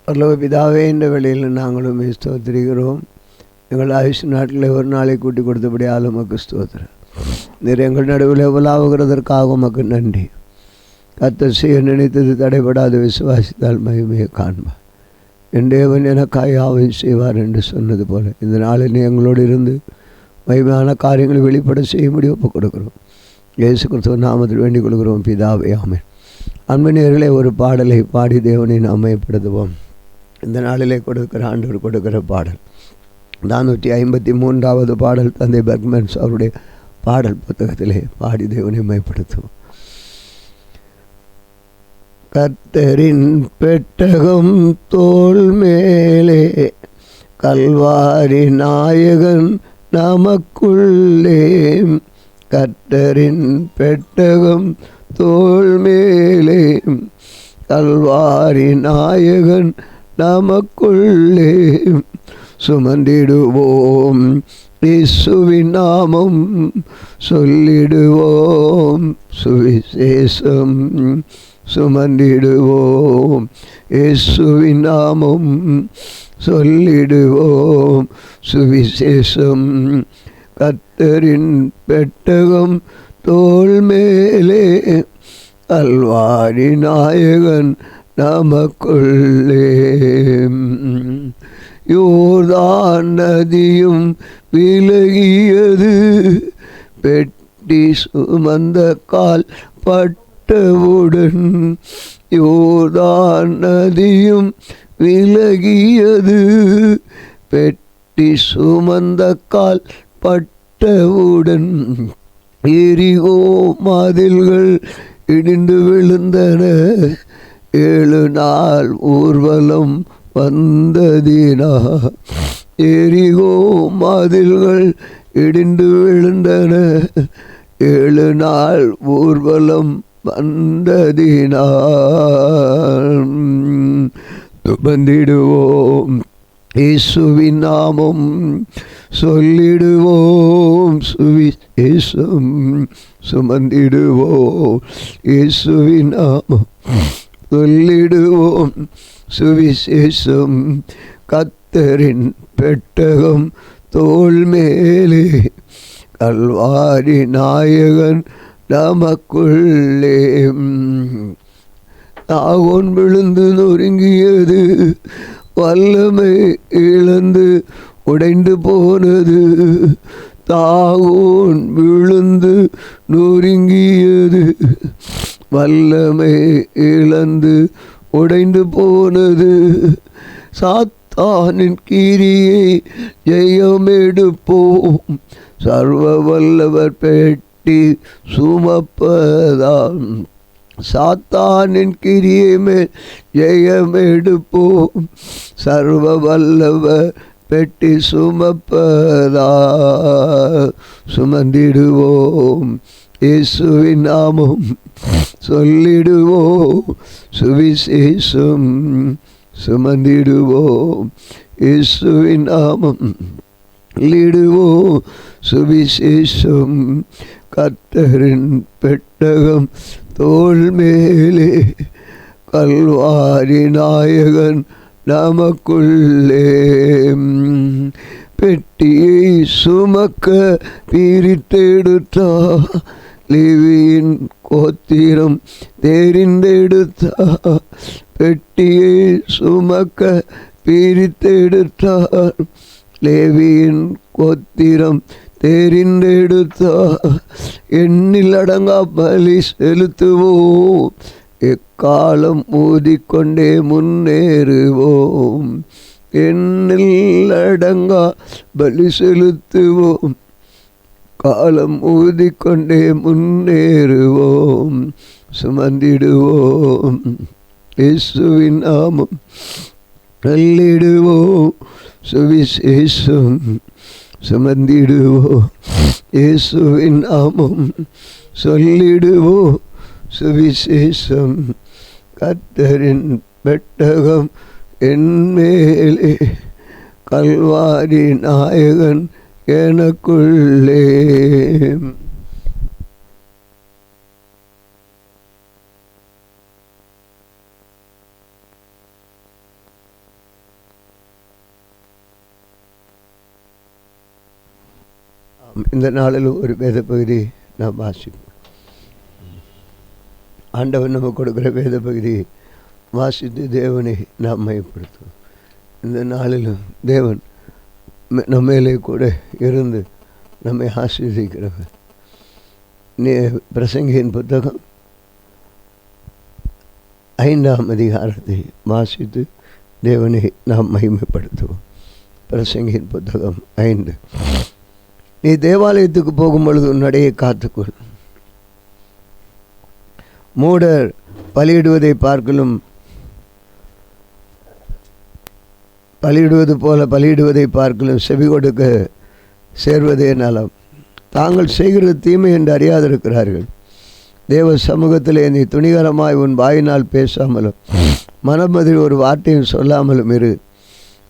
பரலோக பிதாவே, இந்த வேளையில் நாங்களும் ஸ்தோத்திரிக்கிறோம். எங்கள் ஆயுஷ் நாட்டில் ஒரு நாளை கூட்டி கொடுத்தபடியால் உமக்கு ஸ்தோத்திரம். நீர் எங்கள் நடுவில் உலாவுகிறதற்காக உமக்கு நன்றி. கர்த்தர் செய்ய நினைத்தது தடைபடாத விசுவாசித்தால் மகிமையை காண்பார். என் தேவன் எனக்காய் யாவையும் செய்வார் என்று சொன்னது போல இந்த நாளில் நீ எங்களோடு இருந்து மகிமையான காரியங்களை வெளிப்பட செய்யும்படி ஒப்புக் கொடுக்கிறோம். இயேசு கிறிஸ்துவின் நாமத்தில் வேண்டிக் கொள்கிறோம் பிதாவே, ஆமென். அன்பினியர்களே, ஒரு பாடலை பாடி தேவனை நாம் மையப்படுத்துவோம். இந்த நாளிலே கொடுக்கிற ஆண்டவர் கொடுக்கிற பாடல் 453வது பாடல். தந்தை பெர்க்மன்ஸ் அவருடைய பாடல் புத்தகத்திலே பாடி தேவனை மையப்படுத்துவோம். கர்த்தரின் பெட்டகம் தோள் மேலே, கல்வாரி நாயகன் நமக்குள்ளே. கர்த்தரின் பெட்டகம் தோள் மேலே, கல்வாரி நாயகன் நமக்குள்ளே. சுமந்திடுவோம் இயேசுவின் நாமம், சொல்லிடுவோம் சுவிசேஷம். சுமந்திடுவோம் இயேசுவின் நாமம், சொல்லிடுவோம் சுவிசேஷம். கர்த்தரின் பெட்டகம் தோள் மேலே, கல்வாரி நாயகன் நமக்குள்ளே. யோர்தான் நதியும் விலகியது, பெட்டி சுமந்த கால் பட்டவுடன். யோர்தான் நதியும் விலகியது, பெட்டி சுமந்த கால் பட்டவுடன். எரிகோ மதில்கள் இடிந்து விழுந்தன, 7 நாள் ஊர்வலம் வந்ததினா. எரிகோ மதில்கள் இடிந்து விழுந்தன, 7 நாள் ஊர்வலம் வந்ததினா. சுமந்திடுவோம் இயேசுவின் நாமம், சொல்லிடுவோம் சுவிசேஷம். சுமந்திடுவோம் இயேசுவின் நாமம், சொல்லிடுவோம் சுவிசேஷம். கர்த்தரின் பெட்டகம் தோள் மேலே, கல்வாரி நாயகன் நமக்குள்ளே. தாகோன் விழுந்து நொறுங்கியது, வல்லமை இழந்து உடைந்து போனது. தாகோன் விழுந்து நொறுங்கியது, வல்லமை இழந்து உடைந்து போனது. சாத்தானின் கிரியை ஜெயமெடுப்போம், சர்வ வல்லவர் பெட்டி சுமப்பதாம். சாத்தானின் கிரியை மேல் ஜெயமெடுப்போம், சர்வ வல்லவர் பெட்டி சுமப்பதா. சுமந்திடுவோம் இயேசுவின் நாமம், சொல்லிடுவோம் சுவிசேஷம். சுமந்திடுவோம் இயேசுவின் நாமம், சொல்லிடுவோம் சுவிசேஷம். கர்த்தரின் பெட்டகம் தோள் மேலே, கல்வாரி நாயகன் நமக்குள்ளே. பெட்டியை சுமக்க பிரித்தெடுத்தா, லேவியின் கோத்திரம் தெரிந்தெடுத்தா. பெட்டியை சுமக்க பிரித்தெடுத்தார், லேவியின் கோத்திரம் தெரிந்தெடுத்தார். எண்ணில் அடங்கா பலி செலுத்துவோம், எக்காலம் ஊதிக்கொண்டே முன்னேறுவோம். எண்ணில் அடங்கா பலி செலுத்துவோம், காலம் ஊதிக்கொண்டே முன்னேறுவோம். சுமந்திடுவோம் இயேசுவின் நாமம், சொல்லிடுவோம் சுவிசேஷம். சுமந்திடுவோம் இயேசுவின் நாமம், சொல்லிடுவோம் சுவிசேஷம். கர்த்தரின் பெட்டகம் என் மேலே, கல்வாரி நாயகன் எனக்குள்ளே. இந்த நாளில் ஒரு வேத பகுதி நாம் வாசிப்போம். ஆண்டவர் நமக்கு கொடுக்குற வேத பகுதி வாசித்து தேவனை நாம் மையப்படுத்துவோம். இந்த நாளிலும் தேவன் நம்மளே கூட இருந்து நம்மை ஆசீர்வதிக்கிறவர். பிரசங்கியின் புத்தகம் 5ஆம் அதிகாரத்தை வாசித்து தேவனை நாம் மகிமைப்படுத்துவோம். பிரசங்கியின் புத்தகம் 5. நீ தேவாலயத்துக்கு போகும் பொழுது உன்னுடைய காத்துக்கொள். மூடர் பலியிடுவதை பார்க்கலும் பலியிடுவதை பார்க்கலும் செவி கொடுக்க சேர்வதே நலம். தாங்கள் செய்கிறது தீமை என்று அறியாதிருக்கிறார்கள். தேவ சமூகத்திலே நீ துணிகரமாய் உன் வாயினால் பேசாமலும் மனமதில் ஒரு வார்த்தையும் சொல்லாமலும் இரு.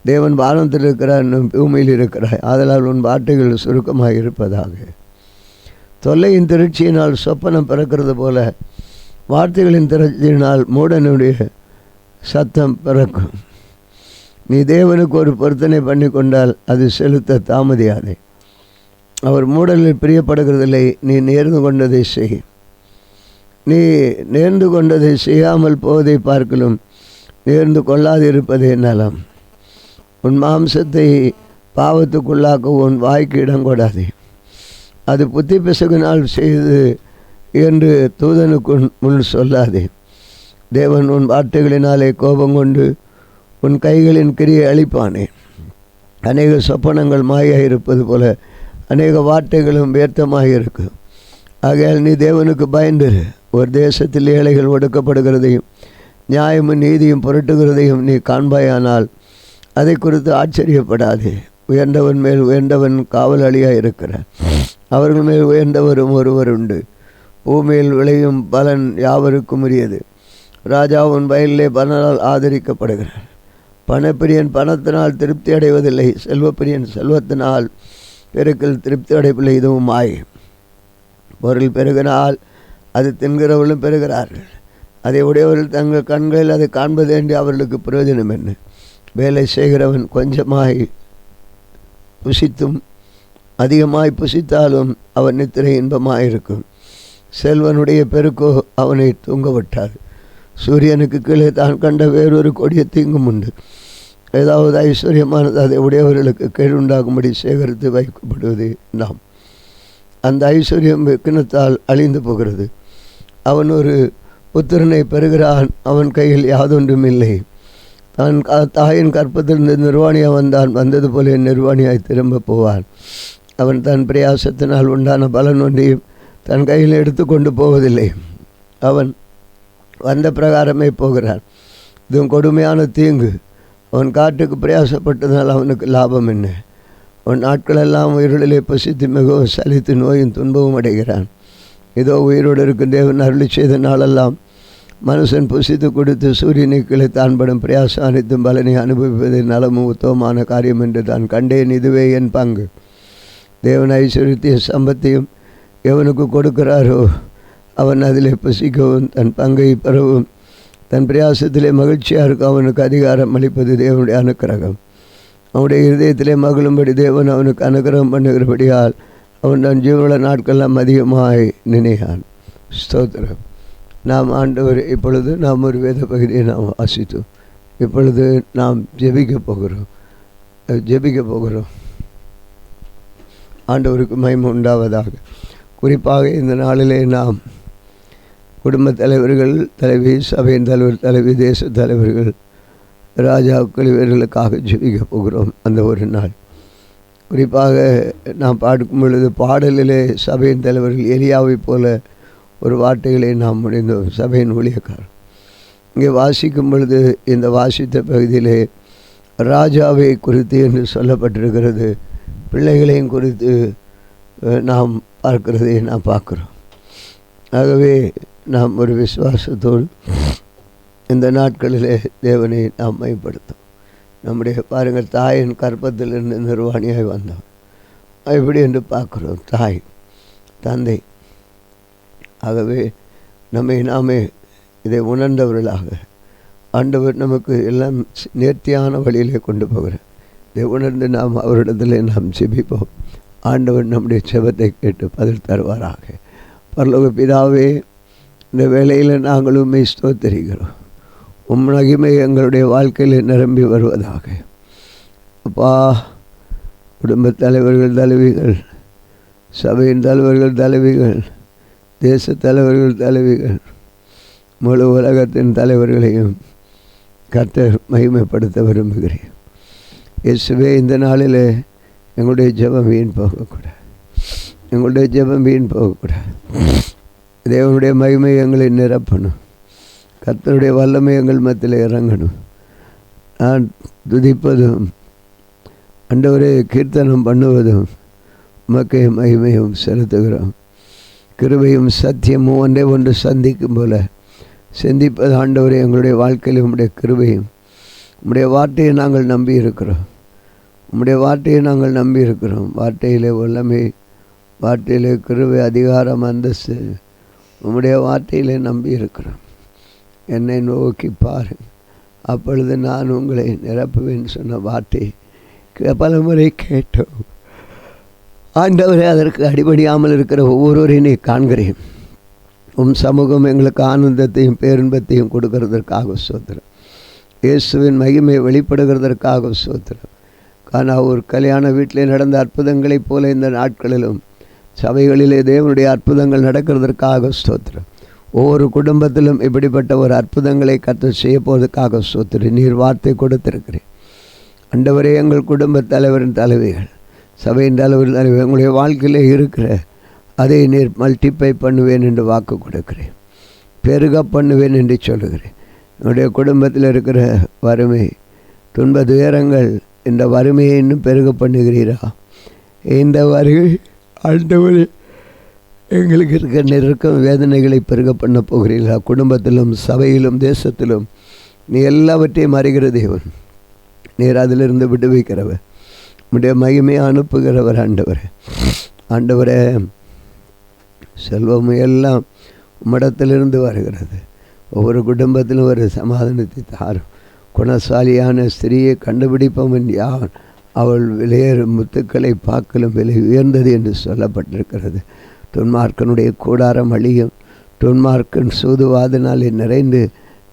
தேவன் வானத்தில் இருக்கிறார், பூமியில் இருக்கிறாய். ஆதலால் உன் வார்த்தைகள் சுருக்கமாக இருப்பதாக. தொல்லையின் திரட்சியினால் சொப்பனம் பிறக்கிறது போல வார்த்தைகளின் திரட்சியினால் மூடனுடைய சத்தம் பிறக்கும். நீ தேவனுக்கு ஒரு பொருத்தனை பண்ணி கொண்டால் அது செலுத்த தாமதியாதே. அவர் மூடலில் பிரியப்படுகிறதில்லை. நீ நேர்ந்து கொண்டதை செய். நீ நேர்ந்து கொண்டதை செய்யாமல் போவதை பார்க்கலும் நேர்ந்து கொள்ளாது இருப்பதே நலம். உன் மாம்சத்தை பாவத்துக்குள்ளாக்க உன் வாய்க்கு இடம் கொடாதே. அது புத்தி பிசகுனால் செய்து என்று தூதனுக்கு முன் சொல்லாதே. தேவன் உன் வார்த்தைகளினாலே கோபம் கொண்டு உன் கைகளின் கிரியை அழிப்பானே. அநேக சொப்பனங்கள் மாயாக இருப்பது போல அநேக வார்த்தைகளும் வியர்த்தமாக இருக்கும். ஆகையால் நீ தேவனுக்கு பயந்துரு. ஒரு தேசத்தில் ஏழைகள் ஒடுக்கப்படுகிறதையும் நியாயமும் நீதியும் புரட்டுகிறதையும் நீ காண்பாயானால் அதை குறித்து ஆச்சரியப்படாதே. உயர்ந்தவன் மேல் உயர்ந்தவன் காவலாளியாக இருக்கிறார். அவர்கள் மேல் உயர்ந்தவரும் ஒருவர் உண்டு. பூமியில் விளையும் பலன் யாவருக்கும் உரியது. ராஜாவின் வயலிலே பலனால் ஆதரிக்கப்படுகிறார். பணப்பிரியன் பணத்தினால் திருப்தி அடைவதில்லை. செல்வப்பிரியன் செல்வத்தினால் பெருக்கில் திருப்தி அடைவதில்லை. இதுவும் ஆய். பொருள் பெருகினால் அது தின்கிறவர்களும் பெறுகிறார்கள். அதை உடையவர்கள் தங்கள் கண்களில் அதை காண்பது என்று அவர்களுக்கு பிரயோஜனம் என்ன? வேலை செய்கிறவன் கொஞ்சமாய் புசித்தும் அதிகமாய் புசித்தாலும் அவன் நித்திரை இன்பமாயிருக்கும். செல்வனுடைய பெருக்கோ அவனை தூங்க விட்டாது. சூரியனுக்கு கீழே தான் கண்ட வேறொரு கொடிய தீங்கும் உண்டு. ஏதாவது ஐஸ்வர்யமானது அதை உடையவர்களுக்கு கேடுண்டாகும்படி சேகரித்து வைக்கப்படுவது நாம். அந்த ஐஸ்வர்யம் கிணத்தால் அழிந்து போகிறது. அவன் ஒரு புத்திரனை பெறுகிறான். அவன் கையில் யாதொன்றும் இல்லை. தான் தாயின் கற்பத்திலிருந்து நிர்வாணியாக வந்தது போல நிர்வாணியாய் திரும்ப போவான். அவன் தன் பிரயாசத்தினால் உண்டான பலன் ஒன்றையும் தன் கையில் எடுத்து கொண்டு போவதில்லை. அவன் வந்த பிரகாரமே போகிறான். இதுவும் கொடுமையான தீங்கு. அவன் காட்டுக்கு பிரயாசப்பட்டதால் அவனுக்கு லாபம் என்ன? அவன் நாட்களெல்லாம் உயிரிலே பசித்து மிகவும் சலித்து நோயும் துன்பமும் அடைகிறான். இதோ உயிரோடு இருக்கும் தேவன் அருளி செய்த நாளெல்லாம் மனுஷன் புசித்து கொடுத்து சூரியனை கீழே தான் படும் பிரயாசம் அனைத்தும் பலனை அனுபவிப்பது நலமும் உத்தமமான காரியம் என்று தான் கண்டேன். இதுவே என் பங்கு. தேவன் ஐஸ்வர்யத்தையும் சம்பத்தையும் எவனுக்கு கொடுக்கிறாரோ அவன் அதிலே புசிக்கவும் தன் பங்கை பெறவும் தன் பிரயாசத்திலே மகிழ்ச்சியாக இருக்க அவனுக்கு அதிகாரம் அளிப்பது தேவனுடைய அனுக்கிரகம். அவனுடைய இருதயத்திலே மகிழும்படி தேவன் அவனுக்கு அனுகிரகம் பண்ணுகிறபடியால் அவன் தன் ஜீவனுள்ள நாட்களெல்லாம் அதிகமாய் நினையான். ஸ்தோத்திரம். நாம் ஆண்டவர் இப்பொழுது நாம் ஒரு வேத பகுதியை நாம் வாசித்தோம். இப்பொழுது நாம் ஜெபிக்க போகிறோம். ஆண்டவருக்கு மகிமை உண்டாவதாக. குறிப்பாக இந்த நாளிலே நாம் குடும்பத் தலைவர்கள், தலைவி, சபையின் தலைவர், தலைவி, தேச தலைவர்கள், ராஜாக்கள் இவர்களுக்காக ஜெபிக்க போகிறோம். அந்த ஒரு நாள் குறிப்பாக நாம் பார்க்கும் பொழுது பாடலிலே சபையின் தலைவர்கள் எலியாவை போல ஒரு வார்த்தைகளை நாம் முடிந்தோம். சபையின் ஊழியக்காரர் இங்கே வாசிக்கும் பொழுது இந்த வாசித்த பகுதியிலே ராஜாவை குறித்து என்று சொல்லப்பட்டிருக்கிறது. பிள்ளைகளையும் குறித்து நாம் பார்க்கிறதை நாம் பார்க்குறோம். ஆகவே நாம் ஒரு விசுவாசத்தோடு இந்த நாட்களிலே தேவனை நாம் மேம்படுத்தும். நம்முடைய பாருங்கள், தாயின் கற்பத்திலிருந்து நிர்வாணியாய் வந்தோம். எப்படி என்று பார்க்குறோம். தாய், தந்தை. ஆகவே நம்மை நாமே இதை உணர்ந்தவர்களாக ஆண்டவர் நமக்கு எல்லாம் நேர்த்தியான வழியிலே கொண்டு போகிறார். இதை உணர்ந்து நாம் அவரிடத்தில் நாம் ஜெபிப்போம். ஆண்டவர் நம்முடைய ஜெபத்தை கேட்டு பதில் தருவாராக. பரலோக பிதாவே, இந்த வேளையில் நாங்கள் உம்மை ஸ்தோத்திரிக்கிறோம். உம் மகிமை எங்களுடைய வாழ்க்கையில் நிரம்பி வருவதாக. அப்பா, குடும்பத் தலைவர்கள், தலைவிகள், சபையின் தலைவர்கள், தலைவிகள், தேச தலைவர்கள், தலைவிகள், முழு உலகத்தின் தலைவர்களையும் கர்த்தர் மகிமைப்படுத்த விரும்புகிறேன். இயேசுவே, இந்த நாளில் எங்களுடைய ஜெபம் வீண் போகக்கூடாது. எங்களுடைய ஜெபம் வீண் போகக்கூடாது. தேவனுடைய மகிமை எங்களை நிரப்பணும். கர்த்தருடைய வல்லமை எங்கள் மத்தியில் இறங்கணும். நான் துதிப்பதும் ஆண்டவரே கீர்த்தனம் பண்ணுவதும் உமக்கே மகிமையும் செலுத்துகிறோம். கிருபையும் சத்தியமும் ஒன்றே ஒன்று சந்திக்கும் போல சிந்திப்பது ஆண்டவரே எங்களுடைய வாழ்க்கையில் உம்முடைய கிருபையும். உம்முடைய வார்த்தையை நாங்கள் நம்பி இருக்கிறோம். உம்முடைய வார்த்தையை நாங்கள் நம்பி இருக்கிறோம். வார்த்தையிலே வல்லமை, வார்த்தையிலே கிருபை, அதிகாரம், அந்தஸ்து உம்முடைய வார்த்தையிலே நம்பி இருக்கிறோம். என்னை நோக்கி பாருங்கள், அப்பொழுது நான் உங்களை நிரப்புவேன் சொன்ன வார்த்தை பல முறை கேட்டோம். ஆண்டவரே, அதற்கு அடிபடியாமல் இருக்கிற ஒவ்வொருவரையும் நீ காண்கிறேன். உம் சமூகம் எங்களுக்கு ஆனந்தத்தையும் பேரின்பத்தையும் கொடுக்கறதற்காக ஸ்தோத்திரம். இயேசுவின் மகிமை வெளிப்படுகிறதற்காக ஸ்தோத்திரம். ஆனால் ஒரு கல்யாண வீட்டிலே நடந்த அற்புதங்களைப் போல இந்த நாட்களிலும் சபைகளிலே தேவனுடைய அற்புதங்கள் நடக்கிறதற்காக ஸ்தோத்திரம். ஒவ்வொரு குடும்பத்திலும் இப்படிப்பட்ட ஒரு அற்புதங்களை கர்த்தர் செய்ய போவதற்காக ஸ்தோத்திரம். நீர் வார்த்தை கொடுத்திருக்கிறேன். ஆண்டவரே, எங்கள் குடும்ப தலைவரின் தலைவிகள், சபையின் தலைவர், எங்களுடைய வாழ்க்கையிலே இருக்கிற அதை நீர் மல்டிப்ளை பண்ணுவேன் என்று வாக்கு கொடுக்கிறேன். பெருக பண்ணுவேன் என்று சொல்லுகிறேன். என்னுடைய குடும்பத்தில் இருக்கிற வறுமை, துன்ப துயரங்கள், இந்த வறுமையை இன்னும் பெருக பண்ணுகிறீரா? இந்த வருகை ஆண்டவரே எங்களுக்கு இருக்கிற நெருக்கம், வேதனைகளை பெருக பண்ண போகிறீர்களா? குடும்பத்திலும் சபையிலும் தேசத்திலும் நீ எல்லாவற்றையும் அறிகிற தேவன். நீர் அதிலிருந்து விடுவிக்கிறவர், உம்முடைய மகிமையை அனுப்புகிறவர். ஆண்டவரே, ஆண்டவரே, செல்வம் எல்லாம் உம்மிடத்திலிருந்து வருகிறது. ஒவ்வொரு குடும்பத்திலும் ஒரு சமாதானத்தை தாரும். குணசாலியான ஸ்திரியை கண்டுபிடிப்பவன் யான், அவள் விலையேறும் முத்துக்களை பார்க்கலும் விலை உயர்ந்தது என்று சொல்லப்பட்டிருக்கிறது. துன்மார்க்கனுடைய கூடாரம் அழியும், துன்மார்க்கன் சூதுவாதனாலே நிறைந்து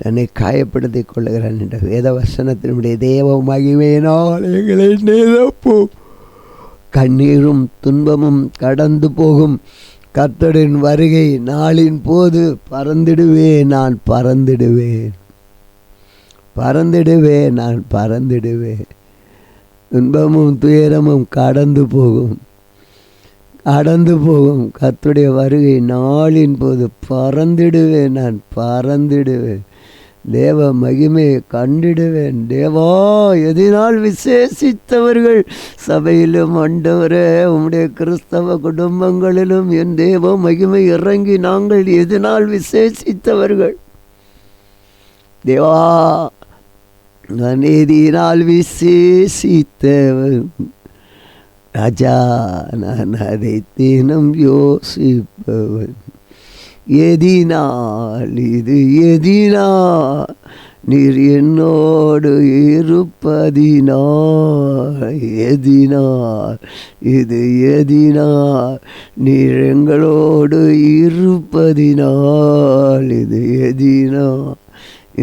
தன்னை காயப்படுத்திக் கொள்ளுகிறான் என்ற வேத வசனத்தினுடைய தேவ மகிமையினால் எங்களை நிரப்பும். கண்ணீரும் துன்பமும் கடந்து போகும். கர்த்தரின் வருகை நாளின் போது பறந்திடுவேன், நான் பறந்திடுவேன், பறந்திடுவேன், நான் பறந்திடுவேன். துன்பமும் துயரமும் கடந்து போகும், கடந்து போகும். கர்த்தருடைய வருகை நாளின் போது பறந்திடுவேன், நான் பறந்திடுவேன். தேவ மகிமையை கண்டிடுவேன். தேவா, எதினால் விசேஷித்தவர்கள் சபையிலும் ஆண்டவரே உம்முடைய கிறிஸ்தவ குடும்பங்களிலும் என் தேவ மகிமை இறங்கி நாங்கள் எதினால் விசேஷித்தவர்கள். தேவா, நான் எதினால் விசேஷித்தவன் ராஜா, நான் அதை தினம் யோசிப்பவன். எதினால் இது எதினால் நீர் என்னோடு இருப்பதினால், எதினால் இது எதினால் நீர் எங்களோடு இருப்பதினால், இது எதினால்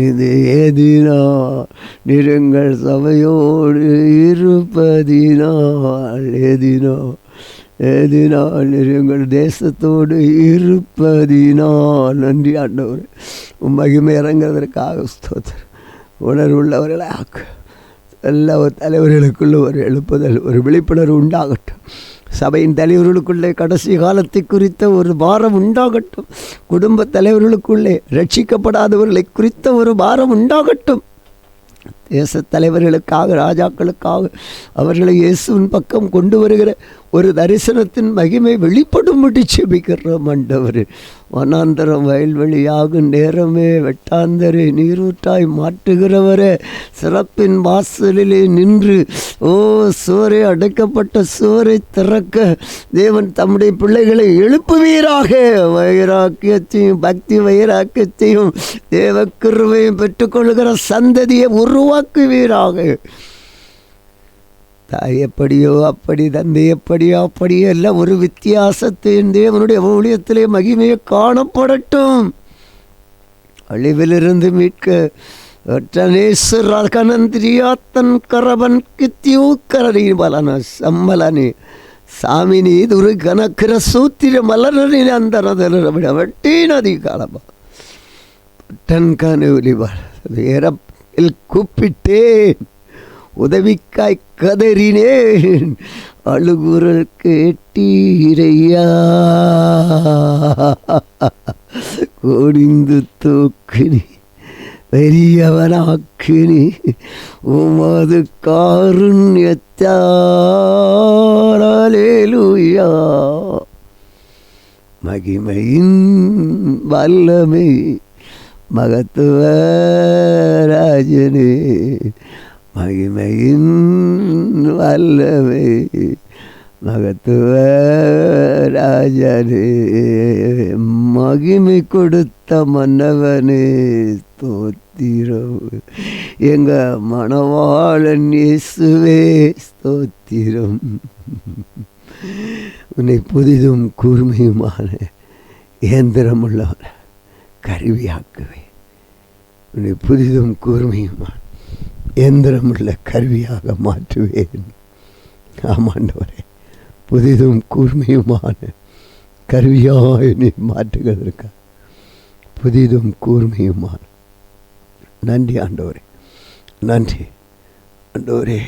இது எதினால் நீர் எங்கள் சபையோடு இருப்பதினால், எதினால் எதினால் எங்கள் தேசத்தோடு இருப்பதினால். நன்றி ஆண்டவர், மகிமை இறங்குறதற்காக ஸ்தோத்திரம். உணர்வுள்ளவர்களை ஆக்கு. எல்லா தலைவர்களுக்குள்ள ஒரு எழுப்புதல், ஒரு விழிப்புணர்வு உண்டாகட்டும். சபையின் தலைவர்களுக்குள்ளே கடைசி காலத்தை குறித்த ஒரு பாரம் உண்டாகட்டும். குடும்ப தலைவர்களுக்குள்ளே ரட்சிக்கப்படாதவர்களை குறித்த ஒரு பாரம் உண்டாகட்டும். தேச தலைவர்களுக்காக, ராஜாக்களுக்காக அவர்களை இயேசுவின் பக்கம் கொண்டு வருகிற ஒரு தரிசனத்தின் மகிமை வெளிப்படும்படி செபிக்கிறோம். ஆண்டவர், வனாந்தரம் வயல்வெளியாகும் நேரமே வெட்டாந்தரை நீரூற்றாய் மாற்றுகிறவரே, சிறப்பின் வாசலிலே நின்று சுவரை அடைக்கப்பட்ட சுவரை திறக்க தேவன் தம்முடைய பிள்ளைகளை எழுப்புவீராக. வைராக்கியத்தையும் பக்தி வைராக்கியத்தையும் தேவ கிருபையும் பெற்றுக்கொள்கிற சந்ததியை உருவாக்குவீராக. தாய் எப்படியோ அப்படி, தந்தை எப்படியோ அப்படியோ எல்லாம் ஒரு வித்தியாசத்தையும் தேவனுடைய ஊழியத்திலே மகிமையை காணப்படட்டும். அழிவிலிருந்து மீட்க கனந்திரியாத்தன் கரவன் கித்தியூக்கரணி பலன சம்மலனி சாமினி துரு கனக்கிற சூத்திர மலரணி அந்தரதட்டி நதி காலமா டன் கனவுலி வேரப்பில் கூப்பிட்டேன், உதவிக்காய் கதறினேன், அழுகுரல் கேட்டீரையா, கோடிந்து தூக்கினி பெரியவனாக்கினி உமது காருண்யத்தாலேலூயா. மகிமையின் வல்லமை மகத்துவ ராஜனே, மகிமையின் வல்லமை மகத்துவ ராஜனே, மகிமை கொடுத்த மன்னவனே ஸ்தோத்திரம். எங்க மணவாளன் இயேசுவே ஸ்தோத்திரம். உன்னை புதிதும் கூர்மையுமான இயந்திரமுள்ளவன கருவியாக்குவேன். உன்னை புதிதும் கூர்மையுமான இயந்திரமுள்ள கருவியாக மாற்றுவேன். ஆமாண்டவரே, புதிதும் கூர்மையுமான கருவியாக நீ மாற்றுகிறதற்காக புதிதும் கூர்மையுமான நன்றி ஆண்டவரே, நன்றி ஆண்டவரே,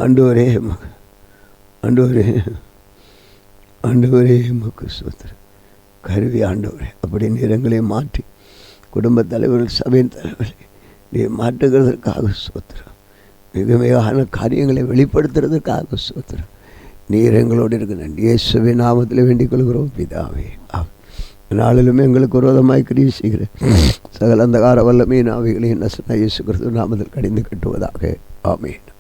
ஆண்டவரே, ஆண்டவரே, ஆண்டவரே மக்கு ஸ்தோத்திரம். கருவி ஆண்டவரே, அப்படி நிறங்களை மாற்றி குடும்ப தலைவர்கள், சபையின் தலைவர்களை நீ மாற்றுகிறதற்காக ஸ்தோத்திரம். மிக மிகான காரியங்களை வெளிப்படுத்துறதுக்காக ஸ்தோத்திரம். நீர் எங்களோடு இருக்க நன்றி. இயேசுவின் நாமத்தில் வேண்டிக் கொள்கிறோம் பிதாவே. நாளிலும் எங்களுக்கு விரோதமாய் கிரியை செய்கிற சகல அந்தகார வல்லமையின் ஆவிகளையும் நசனாய் இயேசு கிறிஸ்து நாமத்தில் கடிந்து கட்டுவதாக. ஆமென்.